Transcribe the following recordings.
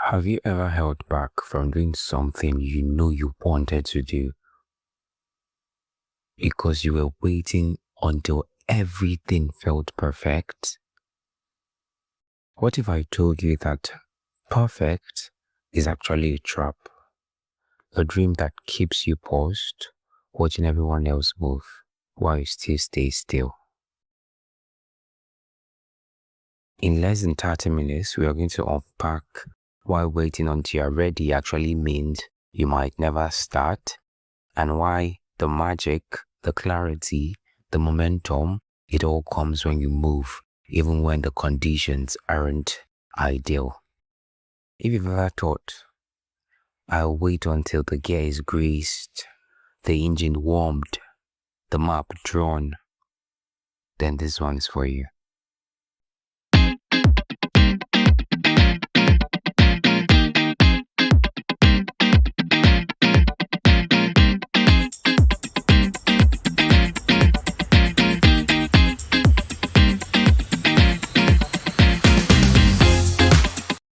Have you ever held back from doing something you know you wanted to do because you were waiting until everything felt perfect? What if I told you that perfect is actually a trap, a dream that keeps you paused, watching everyone else move while you still stay still? In less than 30 minutes, we are going to unpack why waiting until you're ready actually means you might never start, and why the magic, the clarity, the momentum, it all comes when you move, even when the conditions aren't ideal. If you've ever thought, I'll wait until the gear is greased, the engine warmed, the map drawn, then this one's for you.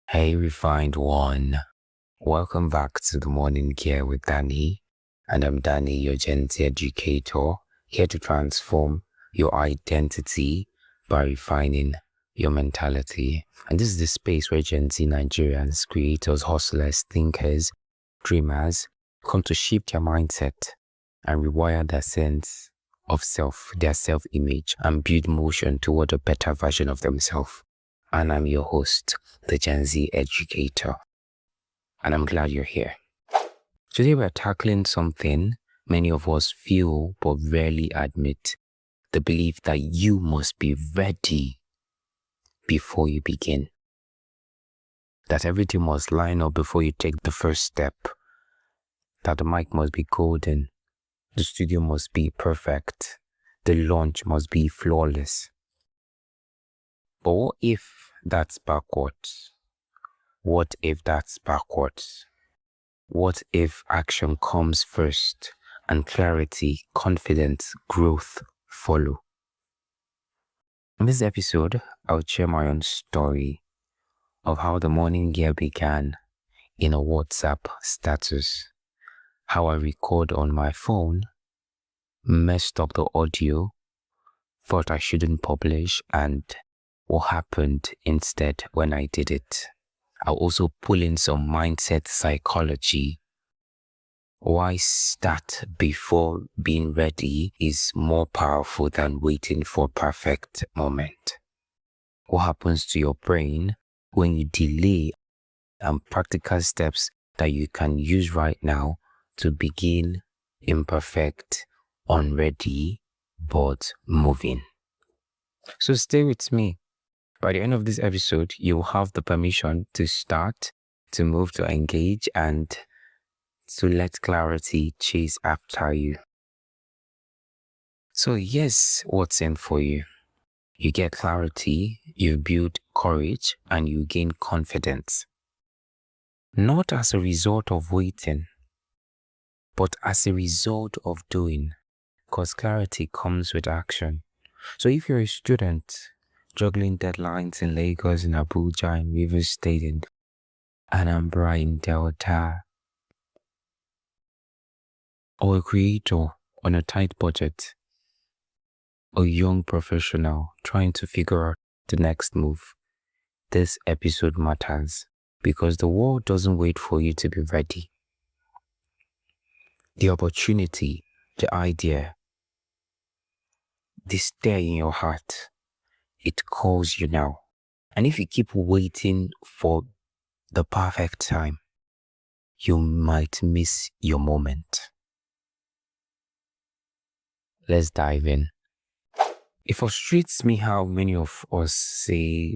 Hey, refined one. Welcome back to the Morning Gear with Danny. And I'm Danny, your Gen Z educator, here to transform your identity by refining your mentality. And this is the space where Gen Z Nigerians, creators, hustlers, thinkers, dreamers come to shift their mindset and rewire their sense of self, their self-image, and build motion toward a better version of themselves. And I'm your host, the Gen Z educator. And I'm glad you're here. Today we're tackling something many of us feel but rarely admit. The belief that you must be ready before you begin. That everything must line up before you take the first step. That the mic must be golden. The studio must be perfect. The launch must be flawless. But what if that's backwards? What if that's backwards? What if action comes first and clarity, confidence, growth follow? In this episode, I'll share my own story of how the Morning Gear began in a WhatsApp status, how I record on my phone, messed up the audio, thought I shouldn't publish, and what happened instead when I did it. I'll also pull in some mindset psychology. Why start before being ready is more powerful than waiting for a perfect moment. What happens to your brain when you delay, and practical steps that you can use right now to begin imperfect, unready, but moving. So stay with me. By the end of this episode, you'll have the permission to start, to move, to engage, and to let clarity chase after you. So yes, what's in for you? You get clarity, you build courage, and you gain confidence. Not as a result of waiting, but as a result of doing, because clarity comes with action. So if you're a student, juggling deadlines in Lagos, in Abuja, in Rivers State, in Anambra, in Delta, or a creator on a tight budget, a young professional trying to figure out the next move, this episode matters because the world doesn't wait for you to be ready. The opportunity, the idea, the stir in your heart, it calls you now. And if you keep waiting for the perfect time, you might miss your moment. Let's dive in. It frustrates me how many of us say,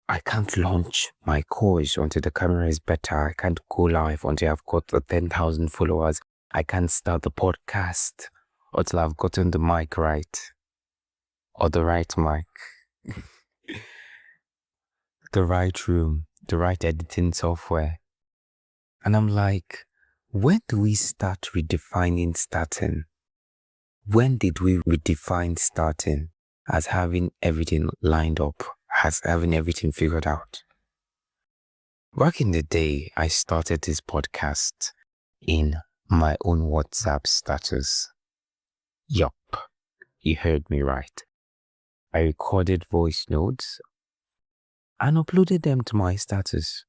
I can't launch my course until the camera is better. I can't go live until I've got the 10,000 followers. I can't start the podcast until I've gotten the mic right. Or the right mic. The right room. The right editing software. And I'm like, when do we start redefining starting? When did we redefine starting as having everything lined up, as having everything figured out? Back in the day, I started this podcast in my own WhatsApp status. Yup, you heard me right. I recorded voice notes and uploaded them to my status.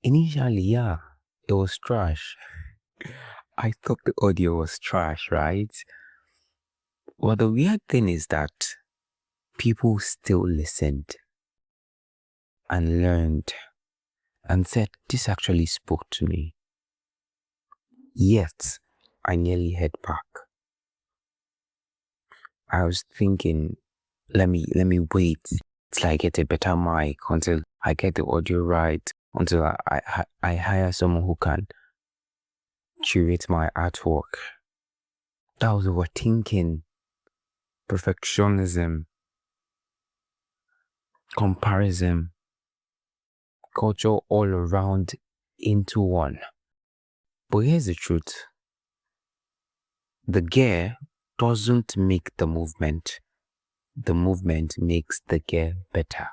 Initially, yeah, it was trash. I thought the audio was trash, right? Well, the weird thing is that people still listened and learned and said, this actually spoke to me. Yet, I nearly head back. I was thinking, let me wait till I get a better mic, until I get the audio right, until I hire someone who can curate my artwork. That was overthinking, perfectionism, comparison, culture all around into one. But here's the truth. The gear doesn't make the movement makes the gear better.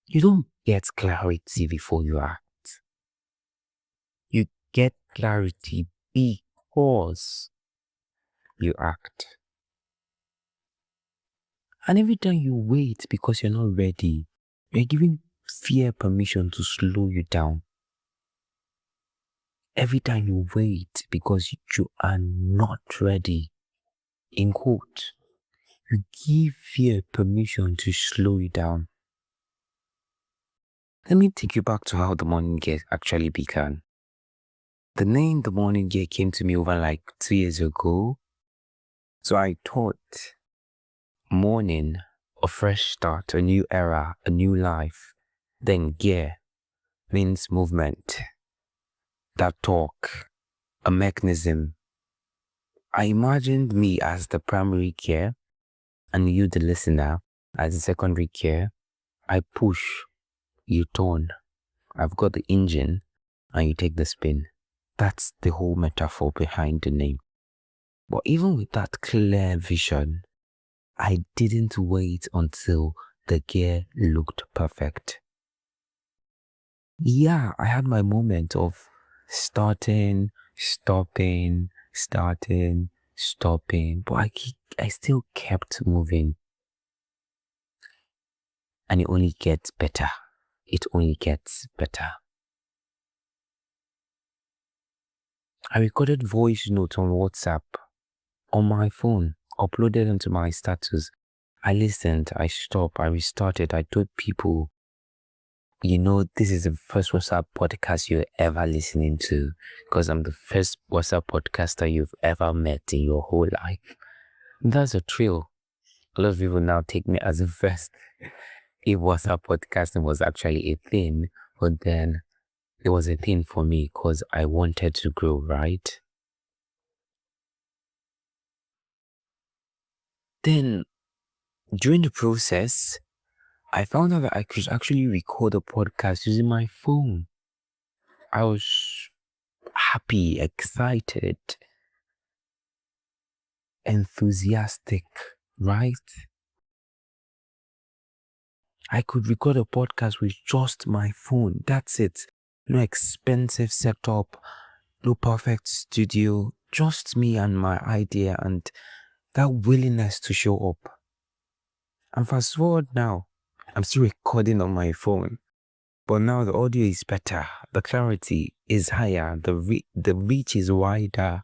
You don't get clarity before you act. You get clarity because you act. And every time you wait because you're not ready, you're giving fear permission to slow you down. Every time you wait because you are not ready, in quote, you give fear permission to slow you down. Let me take you back to how the morning gear actually began. The name the morning gear came to me over like 2 years ago. So I thought, morning, a fresh start, a new era, a new life. Then gear means movement. That talk, a mechanism. I imagined me as the primary gear and you, the listener, as the secondary gear. I push, you turn. I've got the engine and you take the spin. That's the whole metaphor behind the name. But even with that clear vision, I didn't wait until the gear looked perfect. Yeah, I had my moment of starting, stopping, starting, stopping, but I still kept moving. And it only gets better. It only gets better. I recorded voice notes on WhatsApp, on my phone, uploaded them to my status. I listened, I stopped, I restarted, I told people, this is the first WhatsApp podcast you're ever listening to, because I'm the first WhatsApp podcaster you've ever met in your whole life. That's a thrill. A lot of people now take me as the first. If WhatsApp podcasting was actually a thing, but then it was a thing for me because I wanted to grow, right? Then, during the process, I found out that I could actually record a podcast using my phone. I was happy, excited, enthusiastic, right? I could record a podcast with just my phone. That's it. No expensive setup, no perfect studio, just me and my idea and that willingness to show up. And fast forward now, I'm still recording on my phone, but now the audio is better, the clarity is higher, the reach is wider.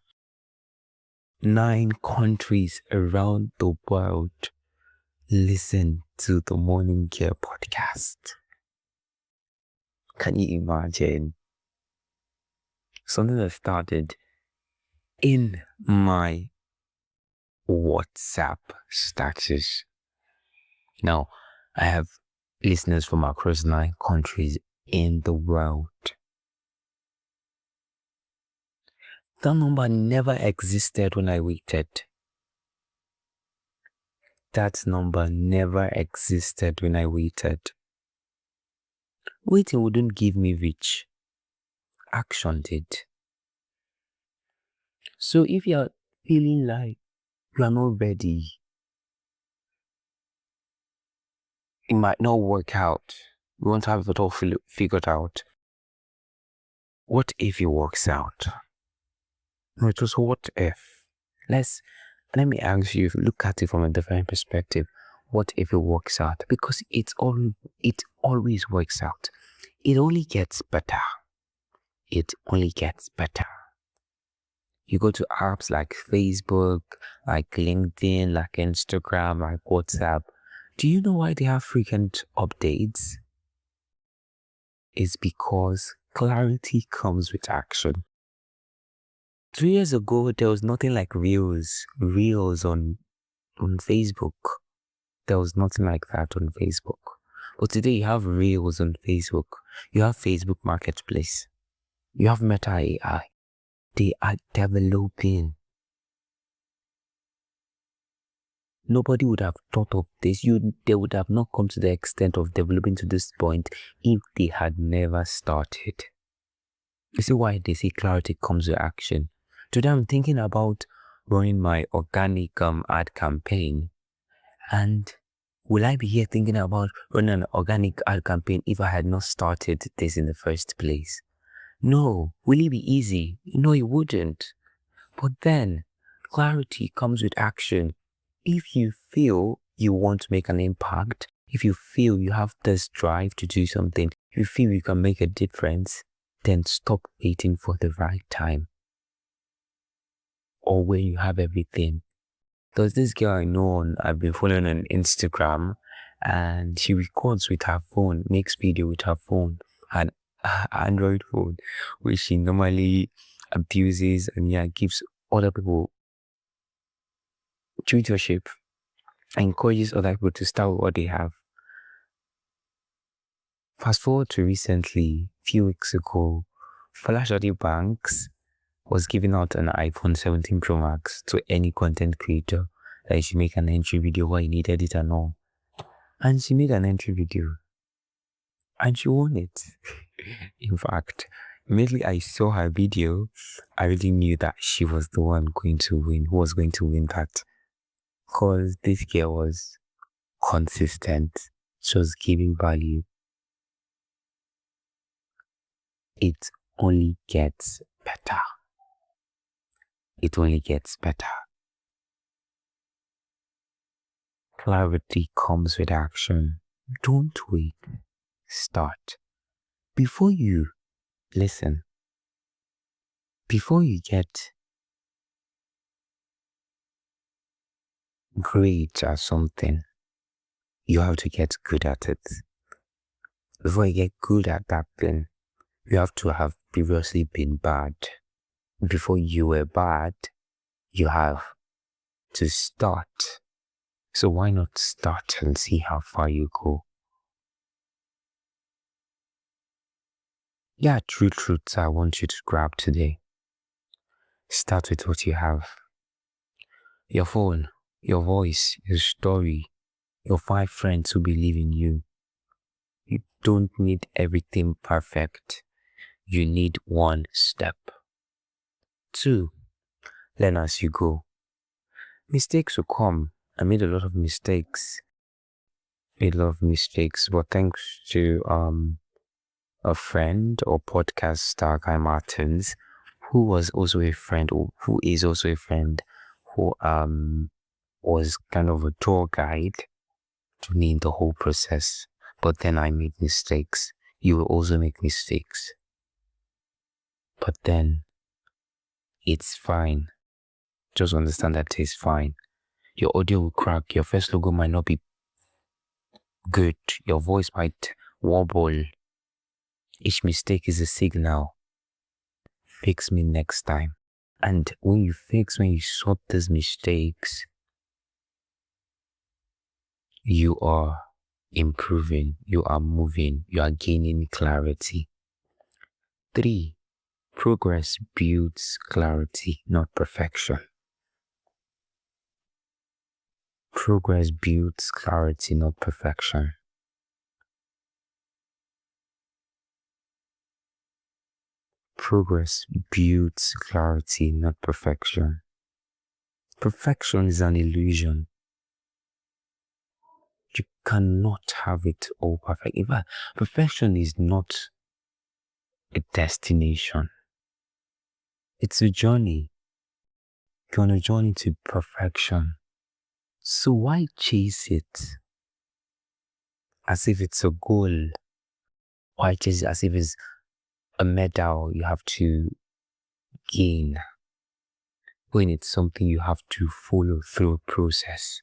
9 countries around the world listen to the Morning Gear podcast. Can you imagine? Something that started in my WhatsApp status. Now, I have listeners from across 9 countries in the world. That number never existed when I waited. That number never existed when I waited. Waiting wouldn't give me reach. Action did. So if you're feeling like you are not ready, It might not work out. We won't have it all figured out. What if it works out? No, it was what if. Let me ask you, look at it from a different perspective. What if it works out? Because it always works out. It only gets better. It only gets better. You go to apps like Facebook, like LinkedIn, like Instagram, like WhatsApp. Do you know why they have frequent updates? It's because clarity comes with action. 3 years ago, there was nothing like reels on Facebook. There was nothing like that on Facebook. But today you have reels on Facebook. You have Facebook Marketplace. You have Meta AI. They are developing. Nobody would have thought of this. They would have not come to the extent of developing to this point if they had never started. You see why they say clarity comes with action. Today I'm thinking about running my organic ad campaign. And will I be here thinking about running an organic ad campaign if I had not started this in the first place? No. Will it be easy? No, it wouldn't. But then, clarity comes with action. If you feel you want to make an impact, if you feel you have this drive to do something, if you feel you can make a difference, then stop waiting for the right time. Or when you have everything. There's this girl I know I've been following on Instagram, and she records with her phone, makes video with her phone, an Android phone, which she normally abuses and gives other people tutorship, encourages other people to start with what they have. Fast forward to recently, a few weeks ago, Flash Banks was giving out an iPhone 17 Pro Max to any content creator that you should make an entry video why you needed it and all. And she made an entry video. And she won it. In fact, immediately I saw her video, I really knew that she was the one going to win, who was going to win that. Because this girl was consistent. She was giving value. It only gets better. It only gets better. Clarity comes with action. Don't wait. Start. Before you get great at something, you have to get good at it. Before you get good at that thing, you have to have previously been bad. Before you were bad, you have to start. So why not start and see how far you go? Yeah, true truths I want you to grab today. Start with what you have. Your phone, your voice, your story, your 5 friends who believe in you. You don't need everything perfect. You need one step. 2, learn as you go. Mistakes will come. I made a lot of mistakes. But thanks to a friend or podcast star, Guy Martins, who was also a friend, or who is also a friend, who was kind of a tour guide to me in the whole process. But then I made mistakes. You will also make mistakes. But then it's fine. Just understand that it's fine. Your audio will crack. Your first logo might not be good. Your voice might wobble. Each mistake is a signal. Fix me next time. And when you sort these mistakes, you are improving, you are moving, you are gaining clarity. 3, progress builds clarity, not perfection. Progress builds clarity, not perfection. Progress builds clarity, not perfection. Perfection is an illusion. You cannot have it all perfect. In fact, perfection is not a destination. It's a journey. You're on a journey to perfection. So why chase it as if it's a goal? Why chase it as if it's a medal you have to gain? When it's something you have to follow through a process.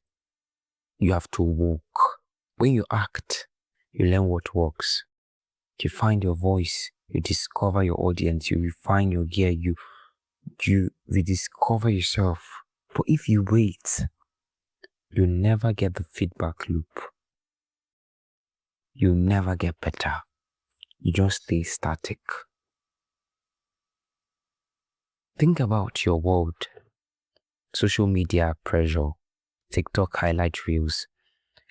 You have to walk. When you act, you learn what works. You find your voice. You discover your audience. You refine your gear. You rediscover yourself. But if you wait, you never get the feedback loop. You never get better. You just stay static. Think about your world. Social media pressure, TikTok highlight reels.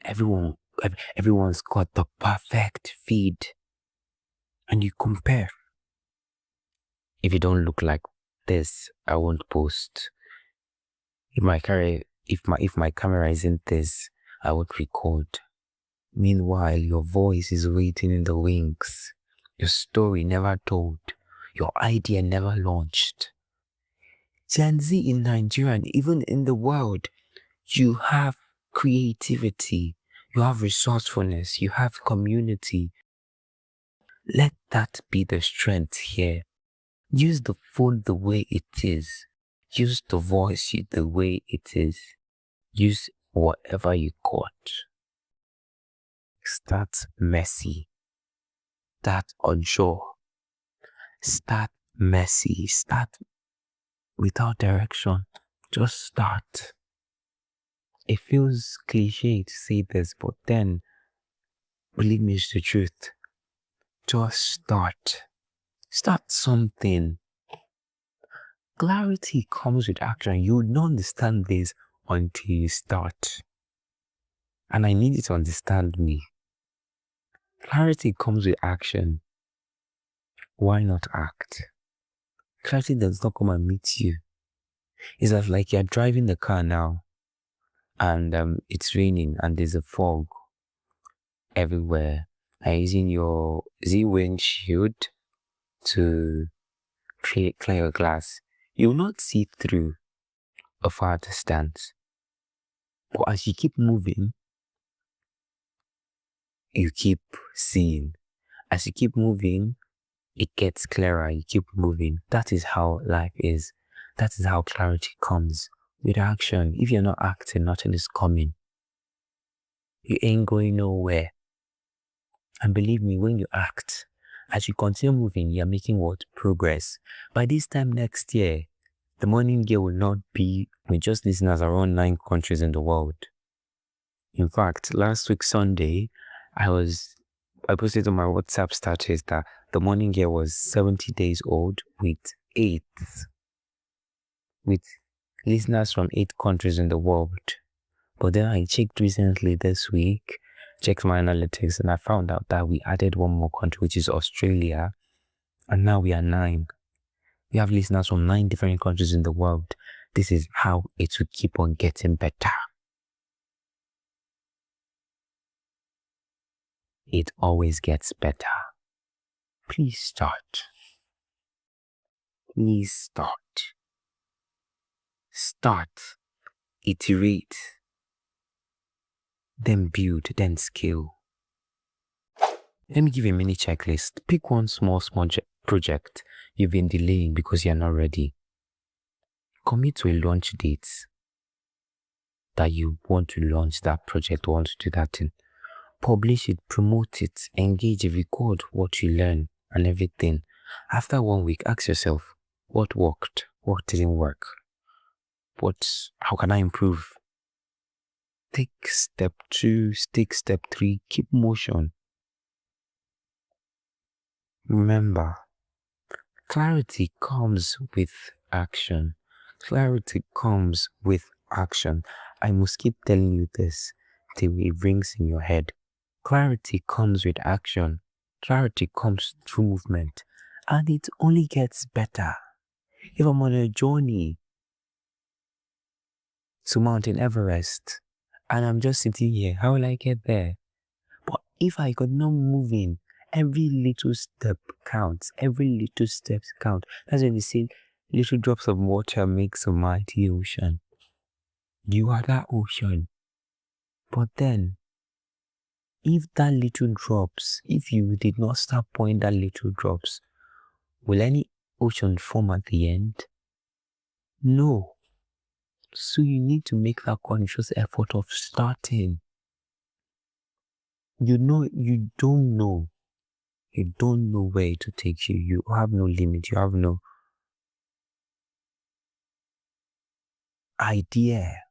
Everyone's got the perfect feed. And you compare. If you don't look like this, I won't post. If my camera isn't this, I won't record. Meanwhile, your voice is waiting in the wings. Your story never told. Your idea never launched. Gen Z in Nigeria and even in the world, you have creativity, you have resourcefulness, you have community. Let that be the strength here. Use the phone the way it is. Use the voice the way it is. Use whatever you got. Start messy. Start unsure. Start messy. Start without direction. Just start. It feels cliche to say this, but then, believe me, it's the truth. Just start. Start something. Clarity comes with action. You would not understand this until you start. And I need you to understand me. Clarity comes with action. Why not act? Clarity does not come and meet you. It's as like you're driving the car now and it's raining and there's a fog everywhere. And using your windshield to clear your glass. You will not see through a far distance. But as you keep moving, you keep seeing. As you keep moving, it gets clearer. You keep moving. That is how life is. That is how clarity comes with action. If you're not acting, nothing is coming. You ain't going nowhere. And believe me, when you act, as you continue moving, you're making what? Progress. By this time next year, the morning girl will not be with just listeners around 9 countries in the world. In fact, last week Sunday, I posted on my WhatsApp status that the morning girl was 70 days old with listeners from 8 countries in the world. But then I checked recently this week, checked my analytics, and I found out that we added one more country, which is Australia, and now we are 9. We have listeners from 9 different countries in the world. This is how it will keep on getting better. It always gets better. Please start. Please start. Start. Iterate. Then build. Then scale. Let me give you a mini checklist. Pick one small project you've been delaying because you're not ready. Commit to a launch date that you want to launch that project, want to do that thing. Publish it, promote it, engage it, record what you learn and everything. After 1 week, ask yourself, what worked? What didn't work? How can I improve? Take step 2, take step 3, keep motion. Remember, clarity comes with action. Clarity comes with action. I must keep telling you this till it rings in your head. Clarity comes with action. Clarity comes through movement. And it only gets better. If I'm on a journey to Mountain Everest and I'm just sitting here. How will I get there? But if I could not move in, every little step counts. Every little step counts. That's when they say little drops of water makes a mighty ocean. You are that ocean. But then, if that little drops, if you did not start pouring that little drops, will any ocean form at the end? No. So you need to make that conscious effort of starting. You don't know. You don't know where to take you. You have no limit. You have no idea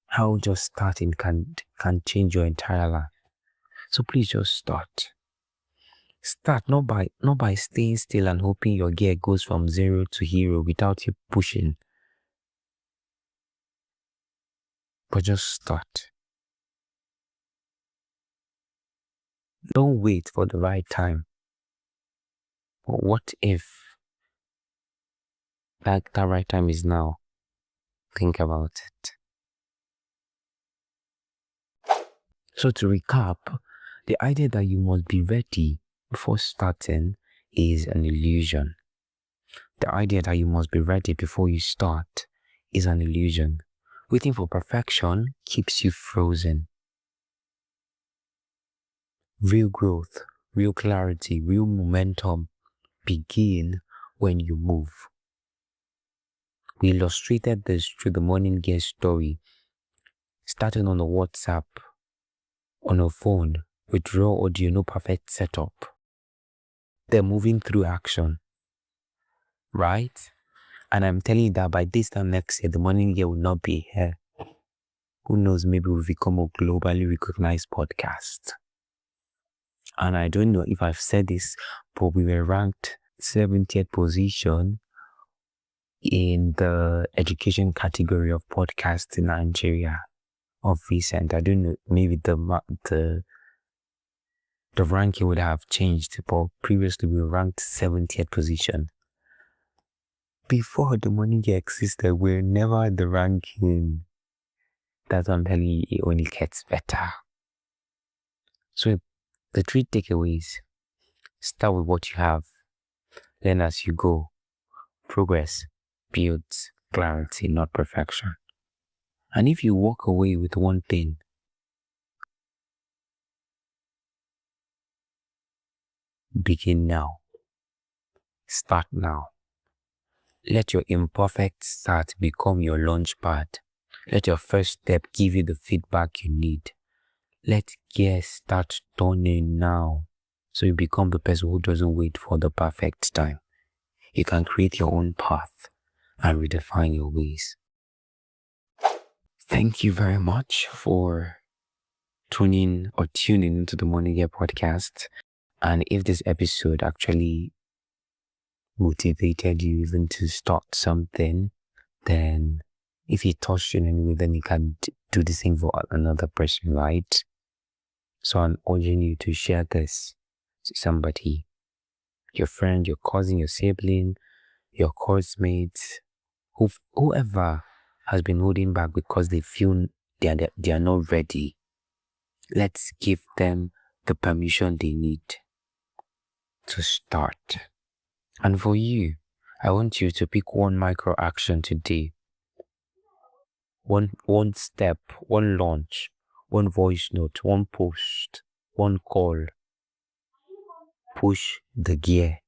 how just starting can change your entire life. So please just start. Start not by staying still and hoping your gear goes from 0 to hero without you pushing. But just start. Don't wait for the right time. But what if that right time is now? Think about it. So to recap, the idea that you must be ready before starting is an illusion. The idea that you must be ready before you start is an illusion. Waiting for perfection keeps you frozen. Real growth, real clarity, real momentum begin when you move. We illustrated this through the morning gear story, starting on a WhatsApp, on a phone, with raw audio, no perfect setup. They're moving through action, right? And I'm telling you that by this time next year, the morning gear will not be here. Who knows, maybe we'll become a globally recognized podcast. And I don't know if I've said this, but we were ranked 70th position in the education category of podcasts in Nigeria of recent. I don't know, maybe the ranking would have changed, but previously we were ranked 70th position. Before the money existed, we were never at the ranking. That's what I'm telling you, it only gets better. So the 3 takeaways: start with what you have, learn as you go. Progress builds clarity, not perfection. And if you walk away with one thing, begin now. Start now. Let your imperfect start become your launch pad. Let your first step give you the feedback you need. Let gears start turning now, so you become the person who doesn't wait for the perfect time. You can create your own path and redefine your ways. Thank you very much for tuning into the Morning Gear podcast. And if this episode actually motivated you even to start something, then if it touched you in any way, then you can do the same for another person, right? So I'm urging you to share this to somebody, your friend, your cousin, your sibling, your course mates, whoever has been holding back because they feel they are not ready. Let's give them the permission they need to start. And for you, I want you to pick one micro action today. One step, one launch, one voice note, one post, one call. Push the gear.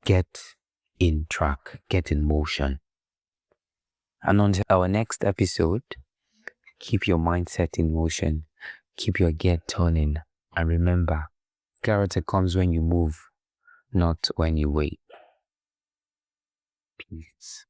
Get in track, get in motion. And until our next episode, keep your mindset in motion, keep your gear turning, and remember, clarity comes when you move, not when you wait. Peace.